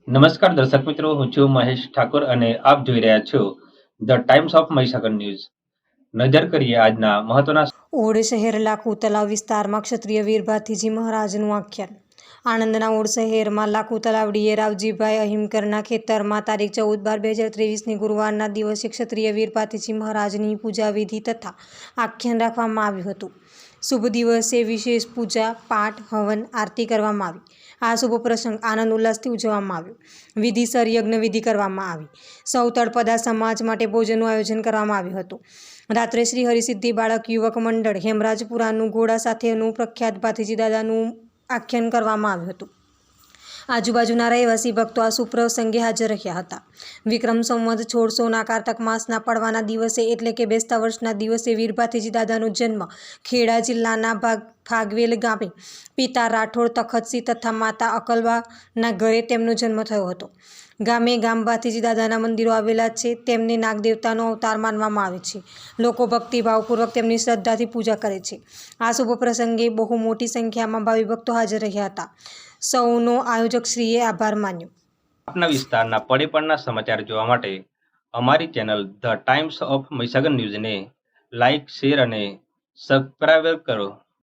નમસ્કાર દર્શક મિત્રો, હું છું મહેશ ઠાકોર અને આપ જોઈ રહ્યા છો the Times of Mahisagar news. નજર કરીએ આજના મહત્વના. ઓડ શહેર લાખુ તલાવ વિસ્તારમાં ક્ષત્રિય વીર ભાથીજી મહારાજનું આખ્યાન. આણંદના ઓડ શહેરમાં લાખુ તલાવડીએ રાવજીભાઈ અહિમકરના ખેતરમાં તારીખ 14/12/2023ની ગુરુવારના દિવસે ક્ષત્રિય વીર ભાથીજી મહારાજની પૂજા વિધિ તથા આખ્યાન રાખવામાં આવ્યું હતું. શુભ દિવસે વિશેષ પૂજા પાઠ હવન આરતી કરવામાં આવી. આ શુભ પ્રસંગ આનંદ ઉલ્લાસથી ઉજવવામાં આવ્યો. વિધિસર યજ્ઞ વિધિ કરવામાં આવી. સૌ તળપદા સમાજ માટે ભોજનનું આયોજન કરવામાં આવ્યું હતું. રાત્રે શ્રી હરિસિદ્ધિ બાળક યુવક મંડળ હેમરાજપુરાનું ઘોડા સાથેનું પ્રખ્યાત ભાથીજી દાદાનું આખ્યાન કરવામાં આવ્યું હતું. આજુબાજુના રહેવાસી ભક્તો આ સુપ્રસંગે હાજર રહ્યા હતા. વિક્રમ સંવત 1600ના કારતક માસના પડવાના દિવસે એટલે કે બેસતા વર્ષના દિવસે વીર ભાથીજી દાદાનો જન્મ ખેડા જિલ્લાના ફાગવેલ ગામે પિતા રાઠોડ તખતસિંહ તથા માતા અકલબાના ઘરે તેમનો જન્મ થયો હતો. ગામે ગામ ભાથીજી દાદાના મંદિરો આવેલા છે. તેમને નાગદેવતાનો અવતાર માનવામાં આવે છે. લોકો ભક્તિભાવપૂર્વક તેમની શ્રદ્ધાથી પૂજા કરે છે. આ શુભ પ્રસંગે બહુ મોટી સંખ્યામાં ભાવિ ભક્તો હાજર રહ્યા હતા. સૌનો આયોજકશ્રીએ આભાર માન્યો. આપના વિસ્તારના પડે પડના સમાચાર જોવા માટે અમારી channel the Times of Mahisagar ન્યૂઝને લાઇક, શેર અને સબસ્ક્રાઇબ કરો.